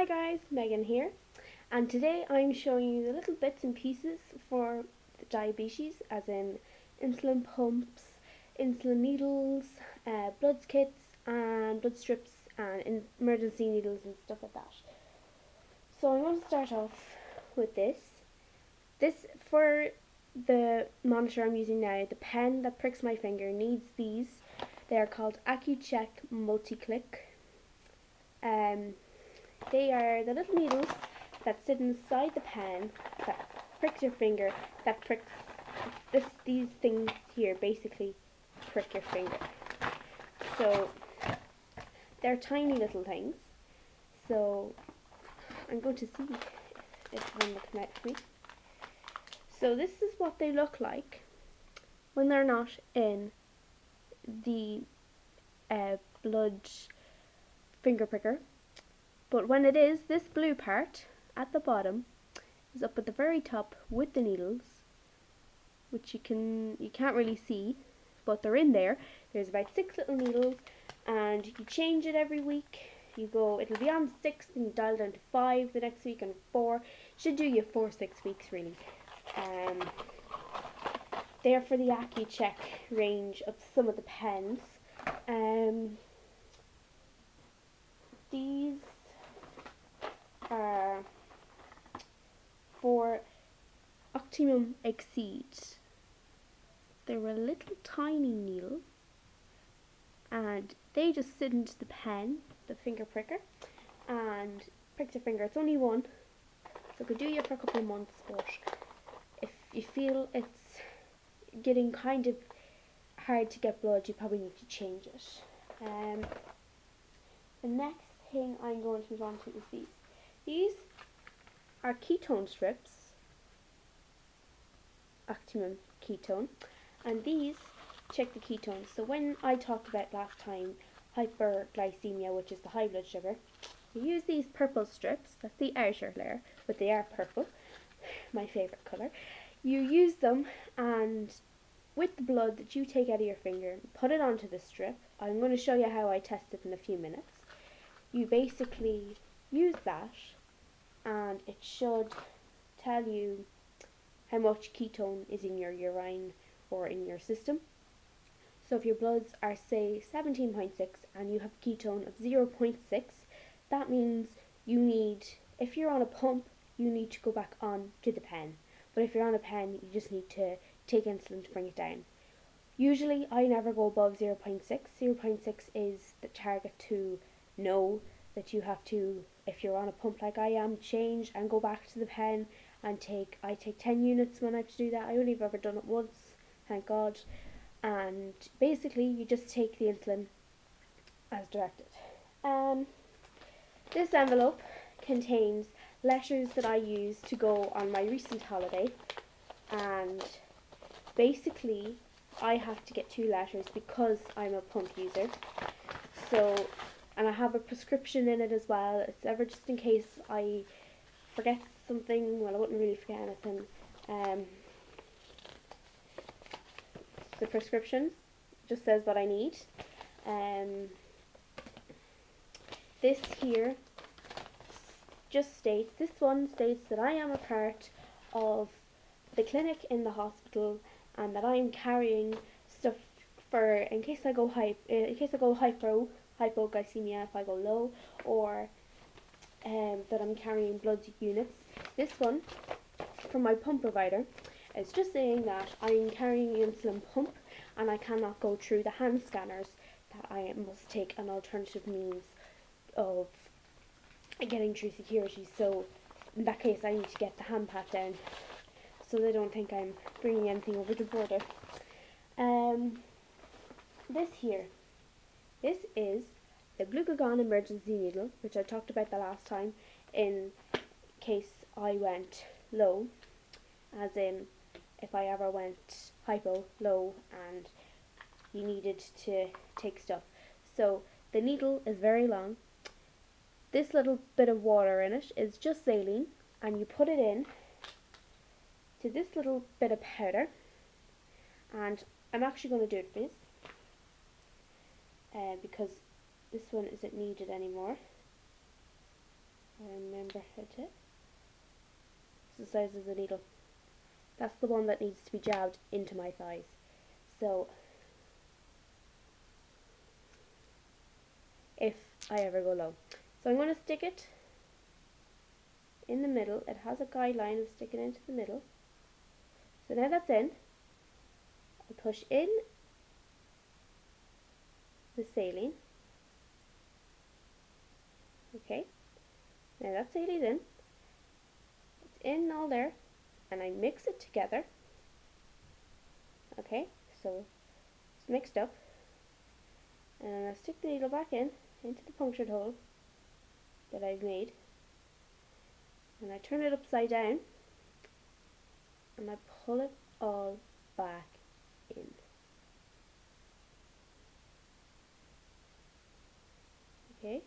Hi guys, Megan here, and today I'm showing you the little bits and pieces for the diabetes, as in insulin pumps, insulin needles, blood kits and blood strips and emergency needles and stuff like that. So I'm going to start off with this. This, for the monitor I'm using now, the pen that pricks my finger needs these. They are called Accu-Check Multi-Click. They are the little needles that sit inside the pen that pricks your finger, that pricks these things here basically prick your finger. So they're tiny little things. So I'm going to see if one will come out for me. So this is what they look like when they're not in the blood finger pricker. But when it is, this blue part at the bottom is up at the very top with the needles, which you can't really see, but they're in there. There's about 6 little needles, and you change it every week. It'll be on 6, and you dial down to 5 the next week, and 4. Should do you 4-6 weeks really. They're for the Accu-Check range of some of the pens. These are for Equiment Exceed. They're a little tiny needle, and they just sit into the pen, the finger pricker, and pricks your finger. It's only one, so it could do you for a couple of months, but if you feel it's getting kind of hard to get blood, you probably need to change it. The next thing I'm going to move on to is these. These are ketone strips, Equiment ketone, and these check the ketones. So when I talked about last time hyperglycemia, which is the high blood sugar, you use these purple strips. That's the outer layer, but they are purple, my favourite colour. You use them, and with the blood that you take out of your finger, put it onto the strip. I'm going to show you how I test it in a few minutes. You basically use that, and it should tell you how much ketone is in your urine or in your system. So if your bloods are, say, 17.6 and you have a ketone of 0.6, that means if you're on a pump, you need to go back on to the pen. But if you're on a pen, you just need to take insulin to bring it down. Usually I never go above 0.6. 0.6 is the target to know that you have to, if you're on a pump like I am, change and go back to the pen and I take 10 units when I have to do that. I only have ever done it once, thank God. And basically you just take the insulin as directed. This envelope contains letters that I used to go on my recent holiday, and basically I have to get 2 letters because I'm a pump user. So, and I have a prescription in it as well. It's ever just in case I forget something. Well, I wouldn't really forget anything. The prescription just says what I need. This here this one states that I am a part of the clinic in the hospital, and that I am carrying stuff for in case I go hypoglycemia, if I go low, or that I'm carrying blood units. This one from my pump provider is just saying that I'm carrying an insulin pump and I cannot go through the hand scanners, that I must take an alternative means of getting through security. So in that case I need to get the hand pat down so they don't think I'm bringing anything over the border. This is the glucagon emergency needle, which I talked about the last time, in case I went low, as in if I ever went low and you needed to take stuff. So the needle is very long. This little bit of water in it is just saline, and you put it in to this little bit of powder, and I'm actually going to do it for this because this one isn't needed anymore. I remember how to. It's the size of the needle. That's the one that needs to be jabbed into my thighs. So if I ever go low. So I'm going to stick it in the middle. It has a guideline of sticking into the middle. So now that's in, I push in the saline. Okay, now that saline's in. It's in all there, and I mix it together. Okay, so it's mixed up, and I stick the needle back in into the punctured hole that I've made, and I turn it upside down, and I pull it all back in. Okay,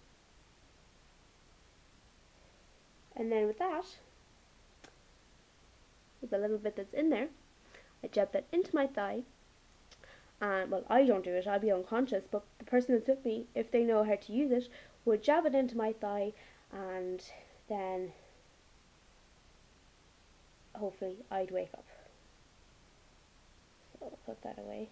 and then with that, with the little bit that's in there, I jab that into my thigh. And well, I don't do it, I'll be unconscious, but the person that's with me, if they know how to use it, would jab it into my thigh, and then hopefully I'd wake up. So I'll put that away.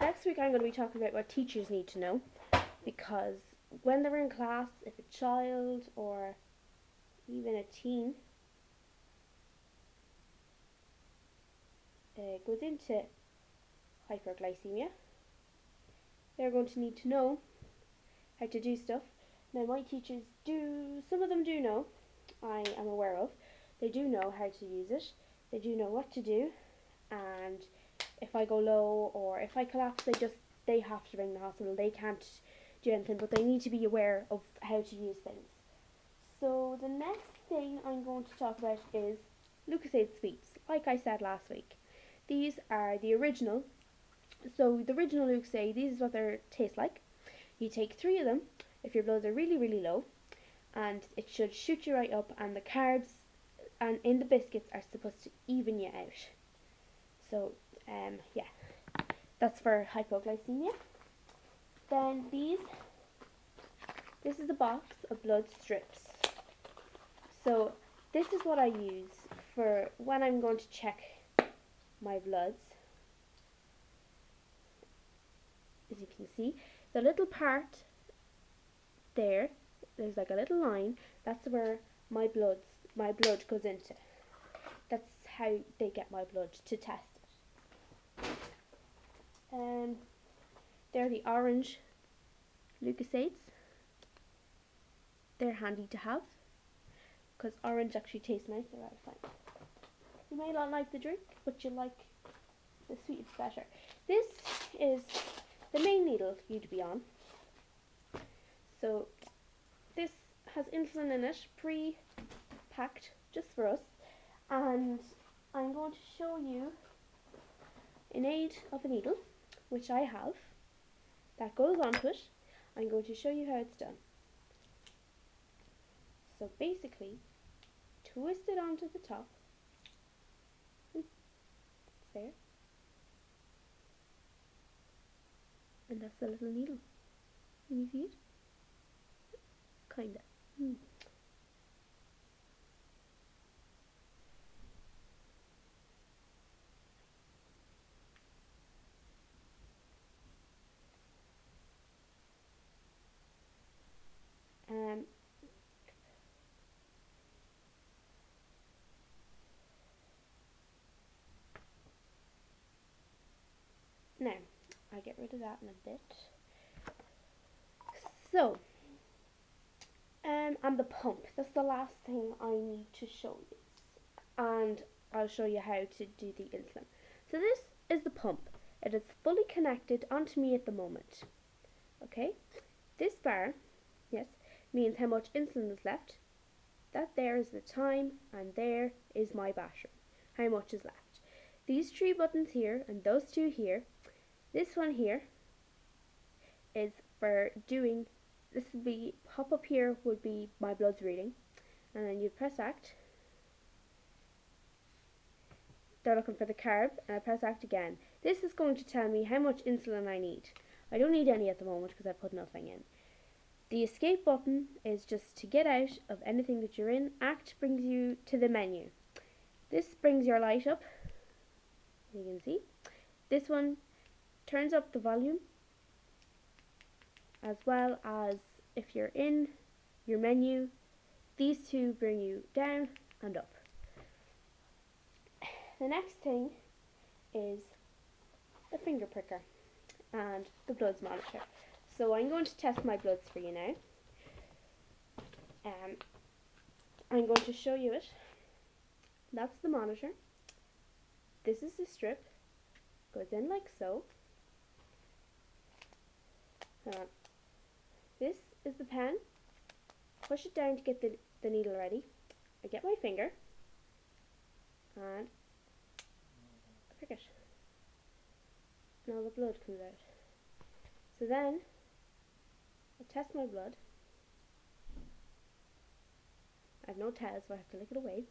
Next week I'm going to be talking about what teachers need to know, because when they're in class, if a child or even a teen goes into hyperglycemia, they're going to need to know how to do stuff. Now my teachers do, some of them do know, I am aware of, they do know how to use it, they do know what to do, and if I go low or if I collapse, they have to ring the hospital. They can't do anything, but they need to be aware of how to use things. So the next thing I'm going to talk about is Lucozade sweets. Like I said last week, these are the original. So the original Lucozade, these is what they taste like. You take 3 of them if your bloods are really, really low, and it should shoot you right up, and the carbs and in the biscuits are supposed to even you out. So yeah, that's for hypoglycemia. Then this is a box of blood strips. So this is what I use for when I'm going to check my bloods. As you can see, the little part there's like a little line, that's where my blood goes into. That's how they get my blood to test it. They're the orange Lucozades. They're handy to have because orange actually tastes nicer, I find. You may not like the drink, but you like the sweets better. This is the main needle you'd be on. So this has insulin in it, pre-packed just for us, and I'm going to show you in aid of a needle, which I have, that goes onto it. I'm going to show you how it's done. So basically, twist it onto the top. It's there. And that's the little needle. Can you see it? Kinda. Now, I'll get rid of that in a bit. So, and the pump. That's the last thing I need to show you. And I'll show you how to do the insulin. So this is the pump. It is fully connected onto me at the moment. Okay? This bar, yes, means how much insulin is left. That there is the time, and there is my battery. How much is left. These 3 buttons here, and those 2 here. This one here is for doing, this would be, pop up here would be my blood's reading. And then you press act. they're looking for the carb, and I press act again. This is going to tell me how much insulin I need. I don't need any at the moment because I put nothing in. The escape button is just to get out of anything that you're in. Act brings you to the menu. This brings your light up, you can see. This one turns up the volume, as well as if you're in your menu, these two bring you down and up. The next thing is the finger pricker and the bloods monitor. So I'm going to test my bloods for you now. I'm going to show you it. That's the monitor. This is the strip. Goes in like so. This is the pen. Push it down to get the needle ready. I get my finger and I prick it. Now the blood comes out. So then I test my blood. I have no tail, so I have to lick it away.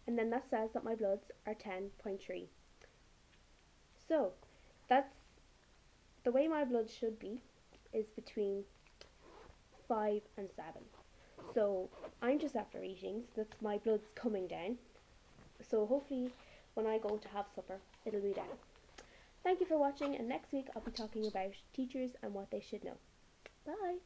And then that says that my bloods are 10.3. So that's the way my blood should be, is between 5 and 7. So I'm just after eating, so that's my blood's coming down. So hopefully when I go to have supper, it'll be down. Thank you for watching, and next week I'll be talking about teachers and what they should know. Bye!